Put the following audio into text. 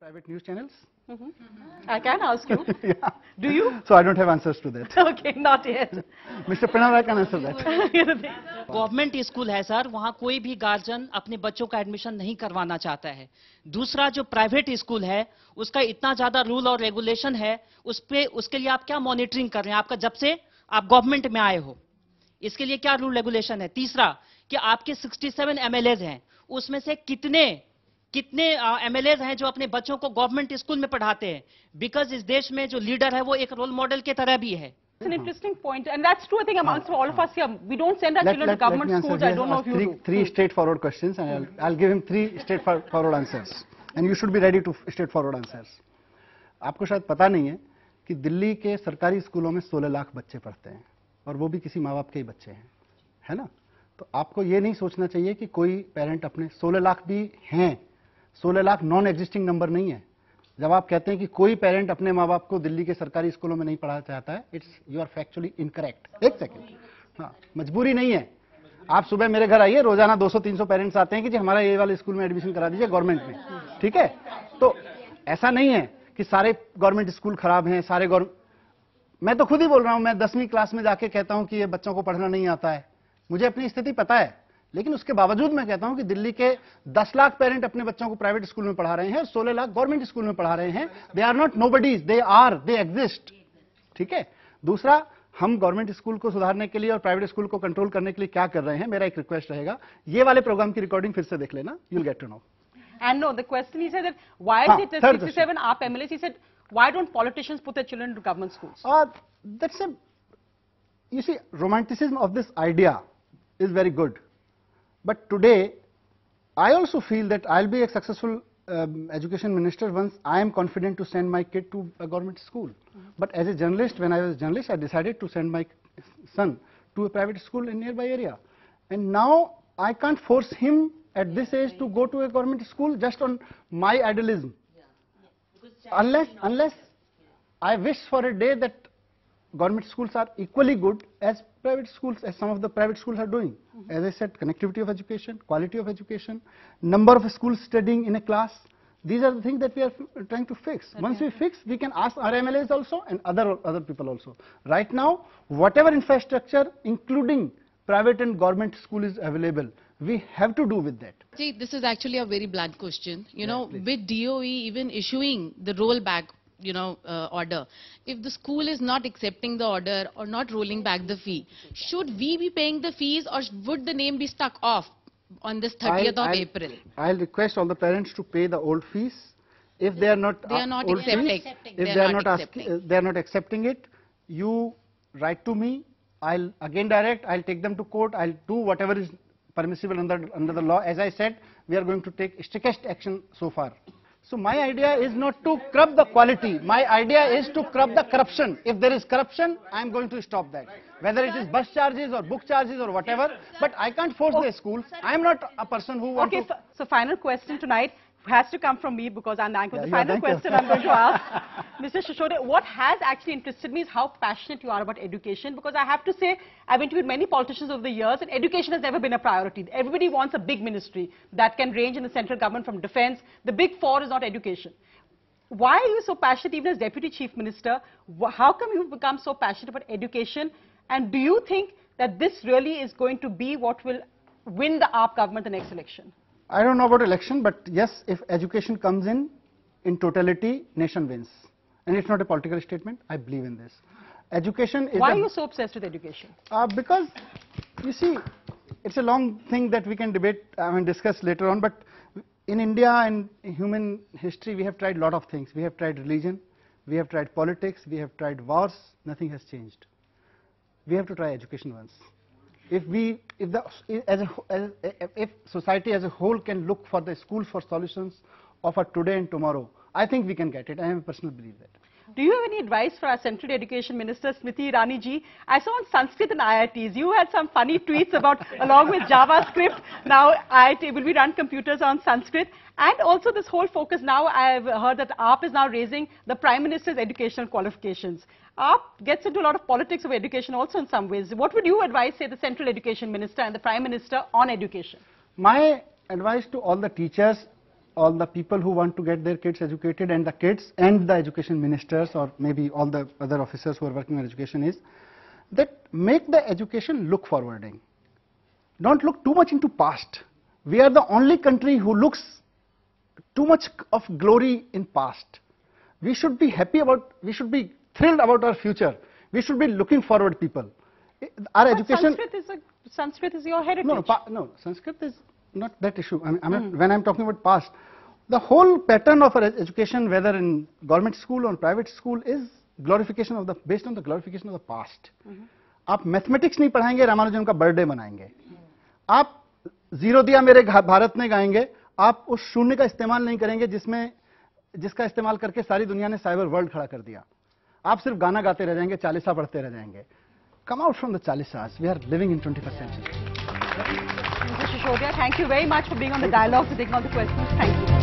Private news channels? I can ask you. Yeah. Do you? So I don't have answers to that. Okay, not yet. Mr. Pinara can answer that. Government school है sir, वहाँ कोई भी guardian अपने बच्चों का admission नहीं करवाना चाहता है। दूसरा जो प्राइवेट स्कूल है उसका इतना ज्यादा रूल और रेगुलेशन है, उसके लिए आप क्या मॉनिटरिंग कर रहे हैं? आपका जब से आप गवर्नमेंट में आए हो इसके लिए क्या रूल रेगुलेशन है? तीसरा कि आपके 67 एमएलएज हैं, उसमें से कितने एमएलएज हैं जो अपने बच्चों को गवर्नमेंट स्कूल में पढ़ाते हैं? बिकॉज इस देश में जो लीडर है वो एक रोल मॉडल की तरह भी है। It's an interesting point, and that's true. I think amongst all of us here, we don't send our children to government schools. I don't know if you do. Three straightforward questions, and I'll give him 3 straightforward answers, and you should be ready to straightforward answers. आपको शायद पता नहीं है कि दिल्ली के सरकारी स्कूलों में 16 लाख बच्चे पढ़ते हैं, और वो भी किसी माँ बाप के ही बच्चे हैं, है ना? तो आपको ये नहीं सोचना चाहिए कि कोई पेरेंट अपने 16 लाख भी हैं, 16 लाख नॉन एग्जिस्टिंग नंबर नहीं है। जब आप कहते हैं कि कोई पेरेंट अपने माँ बाप को दिल्ली के सरकारी स्कूलों में नहीं पढ़ाना चाहता है, यू आर फैक्चुअली इनकरेक्ट। एक सेकंड, हाँ, मजबूरी नहीं है। आप सुबह मेरे घर आइए, रोजाना 200-300 पेरेंट्स आते हैं कि जी हमारा ये वाले स्कूल में एडमिशन करा दीजिए गवर्नमेंट में, ठीक है? तो ऐसा नहीं है कि सारे गवर्नमेंट स्कूल खराब हैं, मैं तो खुद ही बोल रहा हूं, मैं 10वीं क्लास में जाके कहता हूं कि ये बच्चों को पढ़ना नहीं आता है, मुझे अपनी स्थिति पता है, लेकिन उसके बावजूद मैं कहता हूं कि दिल्ली के 10 लाख पेरेंट अपने बच्चों को प्राइवेट स्कूल में पढ़ा रहे हैं और 16 लाख गवर्नमेंट स्कूल में पढ़ा रहे हैं। They are not nobodies, they exist, ठीक है? दूसरा, हम गवर्नमेंट स्कूल को सुधारने के लिए और प्राइवेट स्कूल को कंट्रोल करने के लिए क्या कर रहे हैं, मेरा एक रिक्वेस्ट रहेगा, ये वाले प्रोग्राम की रिकॉर्डिंग फिर से देख लेना, you will get to know. And no, the question he said that why is it that 67 AAP MLAs? He said, why don't politicians put their children into government schools? You see, romanticism of this idea is very good. But today, I also feel that I'll be a successful education minister once I am confident to send my kid to a government school. But as a journalist, when I was a journalist, I decided to send my son to a private school in nearby area. And now I can't force him at this age to go to a government school just on my idealism. Unless I wish for a day that government schools are equally good as private schools, as some of the private schools are doing. As I said, connectivity of education, quality of education, number of schools studying in a class. These are the things that we are trying to fix. Okay. Once we fix, we can ask our MLAs also and other people also. Right now, whatever infrastructure, including private and government school is available, we have to do with that. See, this is actually a very blunt question. You know, with DOE even issuing the rollback, order, if the school is not accepting the order or not rolling back the fee, should we be paying the fees or would the name be stuck off on this 30th of April? I'll request all the parents to pay the old fees. If they are not, accepting it, you write to me. I'll again direct. I'll take them to court. I'll do whatever is permissible under the law. As I said, we are going to take strictest action so far. So my idea is not to curb the quality. My idea is to curb the corruption. If there is corruption, I am going to stop that. Whether it is bus charges or book charges or whatever, but I can't force the schools. I am not a person who wants to... So final question tonight has to come from me because I'm the anchor. The final question I'm going to ask, Mr. Sisodia, what has actually interested me is how passionate you are about education, because I have to say, I've interviewed many politicians over the years and education has never been a priority. Everybody wants a big ministry that can range in the central government from defense. The big four is not education. Why are you so passionate even as Deputy Chief Minister? How come you've become so passionate about education? And do you think that this really is going to be what will win the AAP government the next election? I don't know about election, but yes, if education comes in totality, nation wins. And it's not a political statement, I believe in this. Education is... Why are you so obsessed with education? Because, you see, it's a long thing that we can discuss later on, but in India and human history, we have tried a lot of things. We have tried religion, we have tried politics, we have tried wars, nothing has changed. We have to try education once. If society as a whole can look for the schools for solutions of today and tomorrow, I think we can get it. I have a personal belief that. Do you have any advice for our Central Education Minister, Smriti Irani ji? I saw on Sanskrit and IITs, you had some funny tweets about, along with JavaScript, now IIT will be run computers on Sanskrit. And also this whole focus now, I've heard that AAP is now raising the Prime Minister's educational qualifications. AAP gets into a lot of politics of education also in some ways. What would you advise, say, the Central Education Minister and the Prime Minister on education? My advice to all the teachers all the people who want to get their kids educated, and the kids and the education ministers, or maybe all the other officers who are working on education, is that make the education look forwarding. Don't look too much into past. We are the only country who looks too much of glory in past. We should be happy about, we should be thrilled about our future. We should be looking forward people. Our But education... Sanskrit is your heritage. No, Sanskrit is not that issue. When I'm talking about past, the whole pattern of our education, whether in government school or private school, is glorification of the, based on the glorification of the past. आप mathematics नहीं पढ़ाएंगे, रामानुजन का birthday मनाएंगे. आप zero दिया मेरे भारत ने गाएंगे, आप उस शून्य का इस्तेमाल नहीं करेंगे जिसका इस्तेमाल करके सारी दुनिया ने साइबर वर्ल्ड खड़ा कर दिया. आप सिर्फ गाना गाते रह जाएंगे, चालीसा पढ़ते रह जाएंगे. Come out from the chalisas. We are living in 21st century. Mr. Sisodia, thank you very much for being on the dialogue, for taking all the questions. Thank you.